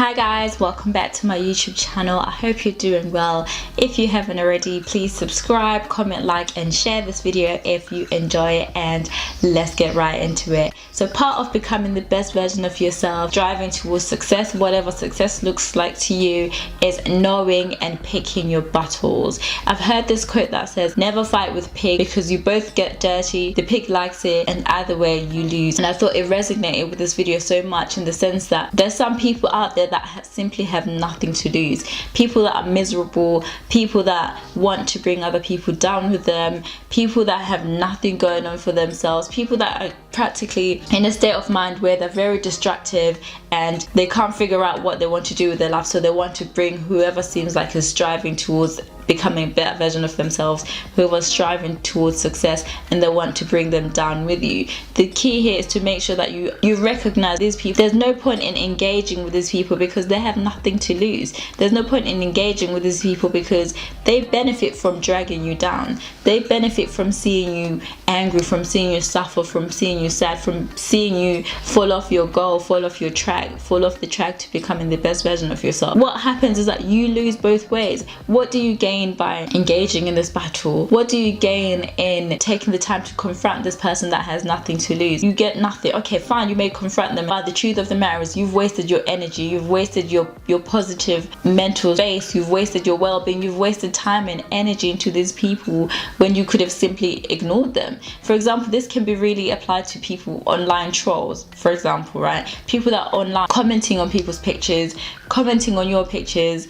Hi guys, welcome back to my YouTube channel. I hope you're doing well. If you haven't already, please subscribe, comment, like and share this video if you enjoy it, and let's get right into it. So part of becoming the best version of yourself, driving towards success, whatever success looks like to you, is knowing and picking your battles. I've heard this quote that says, never fight with pig because you both get dirty, the pig likes it, and either way you lose. And I thought it resonated with this video so much in the sense that there's some people out there that simply have nothing to lose, people that are miserable, people that want to bring other people down with them, people that have nothing going on for themselves, people that are practically in a state of mind where they're very destructive and they can't figure out what they want to do with their life, so they want to bring whoever seems like is striving towards becoming a better version of themselves, whoever's striving towards success, and they want to bring them down with you. The key here is to make sure that you recognize these people. There's no point in engaging with these people because they have nothing to lose. There's no point in engaging with these people because they benefit from dragging you down. They benefit from seeing you angry, from seeing you suffer, from seeing you sad, from seeing you fall off your goal, fall off your track, fall off the track to becoming the best version of yourself. What happens is that you lose both ways. What do you gain by engaging in this battle? What do you gain in taking the time to confront this person that has nothing to lose? You get nothing. Okay, fine, you may confront them, but the truth of the matter is you've wasted your energy, you've wasted your positive mental space, you've wasted your well-being, you've wasted time and energy into these people when you could have simply ignored them. For example, this can be really applied to people, online trolls, for example, right? People that are online commenting on people's pictures, commenting on your pictures,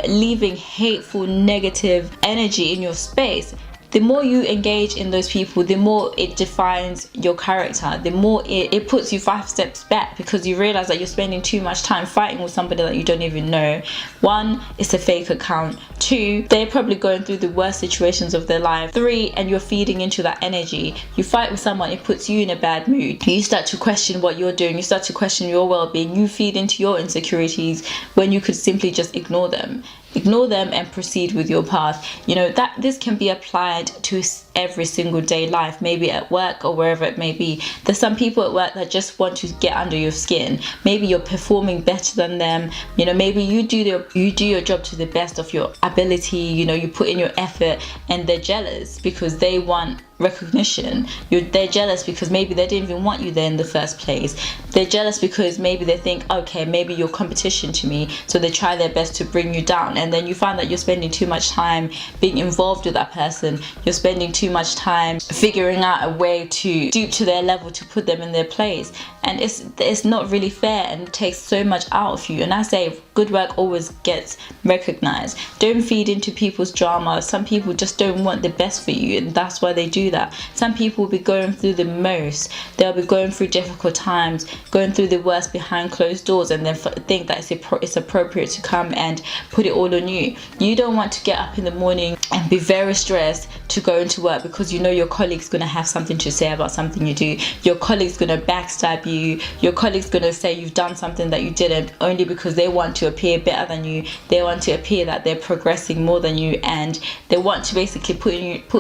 leaving hateful, negative energy in your space. The more you engage in those people, the more it defines your character, the more it puts you 5 steps back, because you realize that you're spending too much time fighting with somebody that you don't even know. 1, it's a fake account. 2, they're probably going through the worst situations of their life. 3, and you're feeding into that energy. You fight with someone, it puts you in a bad mood. You start to question what you're doing, you start to question your well-being, you feed into your insecurities when you could simply just ignore them. Ignore them and proceed with your path. You know, that this can be applied to every single day life, maybe at work or wherever it may be. There's some people at work that just want to get under your skin. Maybe you're performing better than them. You know, maybe you do your job to the best of your ability. You know, you put in your effort, and they're jealous because they want recognition. They're jealous because maybe they didn't even want you there in the first place. They're jealous because maybe they think, okay, maybe you're competition to me, so they try their best to bring you down. And then you find that you're spending too much time being involved with that person. You're spending too much time figuring out a way to stoop to their level, to put them in their place, and it's not really fair, and it takes so much out of you. And I say good work always gets recognized. Don't feed into people's drama. Some people just don't want the best for you, and that's why they do that. Some people will be going through the most. They'll be going through difficult times, going through the worst behind closed doors, and then think that it's appropriate to come and put it all on you. You don't want to get up in the morning and be very stressed to go into work because you know your colleague's going to have something to say about something you do. Your colleague's going to backstab you. Your colleague's going to say you've done something that you didn't, only because they want to appear better than you. They want to appear that they're progressing more than you, and they want to basically put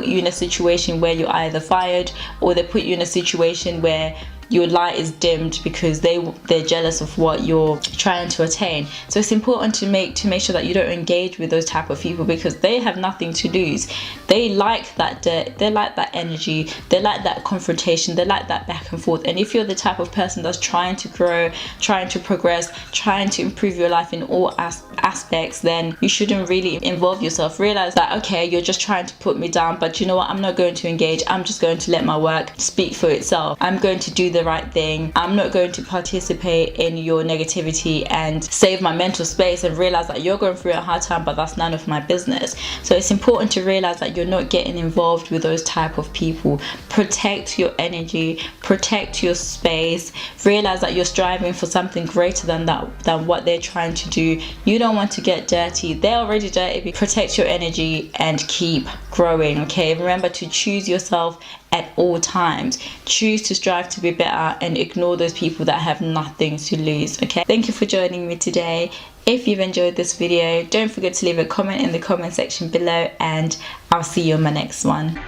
you in a situation where you're either fired, or they put you in a situation where your light is dimmed because they're jealous of what you're trying to attain. So it's important to make sure that you don't engage with those type of people, because they have nothing to lose. They like that dirt, they like that energy, they like that confrontation, they like that back and forth. And if you're the type of person that's trying to grow, trying to progress, trying to improve your life in all aspects, then you shouldn't really involve yourself. Realize that, okay, you're just trying to put me down, but you know what, I'm not going to engage. I'm just going to let my work speak for itself. I'm going to do the right thing. I'm not going to participate in your negativity and save my mental space, and realize that you're going through a hard time, but that's none of my business. So it's important to realize that you're not getting involved with those type of people. Protect your energy, protect your space. Realize that you're striving for something greater than what they're trying to do. You don't want to get dirty. They're already dirty. Protect your energy and keep growing. Okay, remember to choose yourself at all times. Choose to strive to be better and ignore those people that have nothing to lose. Okay, thank you for joining me today. If you've enjoyed this video, don't forget to leave a comment in the comment section below, and I'll see you on my next one.